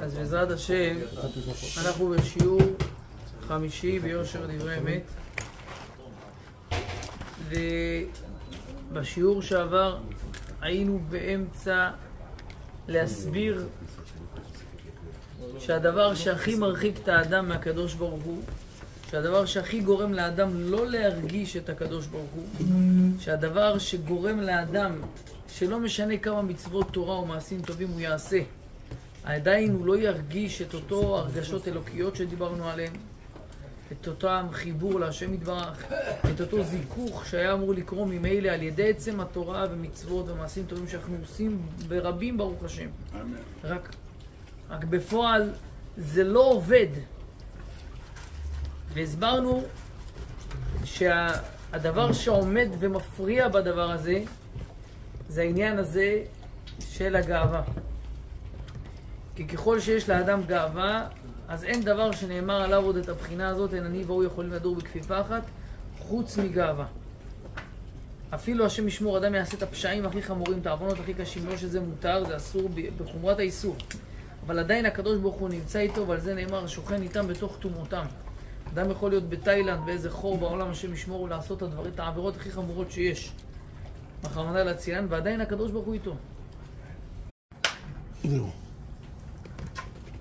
אז בעזרת השם, אנחנו בשיעור חמישי ביושר דברי אמת, ובשיעור שעבר היינו באמצע להסביר שהדבר שהכי מרחיק את האדם מהקדוש ברוך הוא, שהדבר שהכי גורם לאדם לא להרגיש את הקדוש ברוך הוא, שהדבר שגורם לאדם שלא משנה כמה מצוות תורה או מעשים טובים הוא יעשה, עדיין הוא לא ירגיש את אותו הרגשות אלוקיות שדיברנו עליהן, את אותם חיבור להשם יתברך, את אותו זיכוך שהיה אמור לקרוא ממילא על ידי עצם התורה ומצוות ומעשים טובים שאנחנו עושים ברבים ברוך השם. רק בפועל זה לא עובד. והסברנו שהדבר שעומד ומפריע בדבר הזה זה העניין הזה של הגאווה. כי ככל שיש לאדם גאווה, אז אין דבר שנאמר עליו עוד את הבחינה הזאת, אין אני והוא יכולים לדור בכפיפה אחת, חוץ מגאווה. אפילו השם ישמור, אדם יעשה את הפשעים הכי חמורים, את העוונות הכי קשים, לא שזה מותר, זה אסור בחומרת האיסור. אבל עדיין הקדוש ברוך הוא נמצא איתו, ועל זה נאמר, שוכן איתם בתוך תומותם. אדם יכול להיות בתאילנד, באיזה חור בעולם, השם ישמור, ולעשות את העבירות הכי חמורות שיש. מחרמנה להצילן, ועדיין הקדוש ברוך הוא איתו. זהו.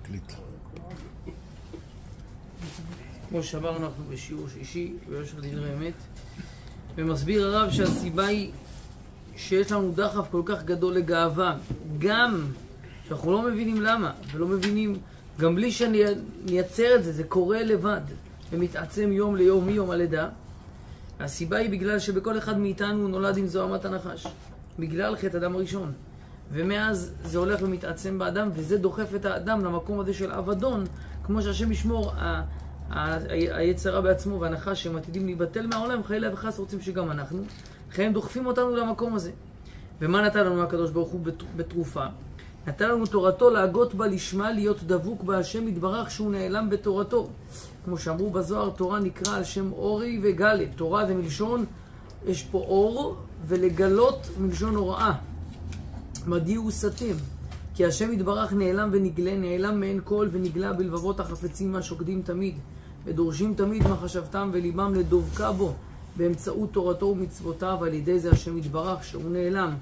קליט. כמו שאמרנו, אנחנו בשיעור שישי, ביושר דברי אמת, ומסביר הרב שהסיבה היא שיש לנו דחף כל כך גדול לגאווה, גם שאנחנו לא מבינים למה, ולא מבינים, גם בלי שנייצר את זה, זה קורה לבד, ומתעצם יום ליום מיום הלידה. הסיבה היא בגלל שבכל אחד מאיתנו נולד עם זוהמת הנחש, בגלל חטא אדם הראשון. ומאז זה הולך ומתעצם באדם, וזה דוחף את האדם למקום הזה של אבדון, כמו שהשם ישמור, היצרה בעצמו והנחש שהם עתידים להיבטל מהעולם, חלילה וחס רוצים שגם אנחנו, הם דוחפים אותנו למקום הזה. ומה נתן לנו הקדוש ברוך הוא בתרופה? נתן לנו תורתו להגות בה לשמה, להיות דבוק בהשם יתברך שהוא נעלם בתורתו. כמו שאמרו בזוהר, תורה נקרא על שם אורי וגלה. תורה זה מלשון, יש פה אור, ולגלות מלשון הוראה. מדיעו סתם, כי השם יתברך נעלם ונגלה, נעלם מעין כל ונגלה בלבבות החפצים מה שוקדים תמיד, ודורשים תמיד מה חשבתם וליבם לדובקה בו, באמצעות תורתו ומצוותיו, על ידי זה השם יתברך שהוא נעלם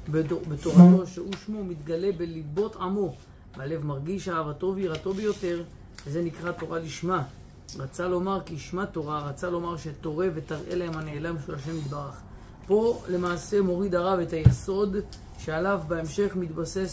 בתורתו, שהוא שמו מתגלה בליבות עמו, והלב מרגיש אהבתו ויראתו ביותר, וזה נקרא תורה לשמה. רצה לומר כי ישמע תורה, רצה לומר שתורה ותראה להם הנעלם של השם יתברך. פה למעשה מוריד הרב את היסוד שעליו בהמשך מתבסס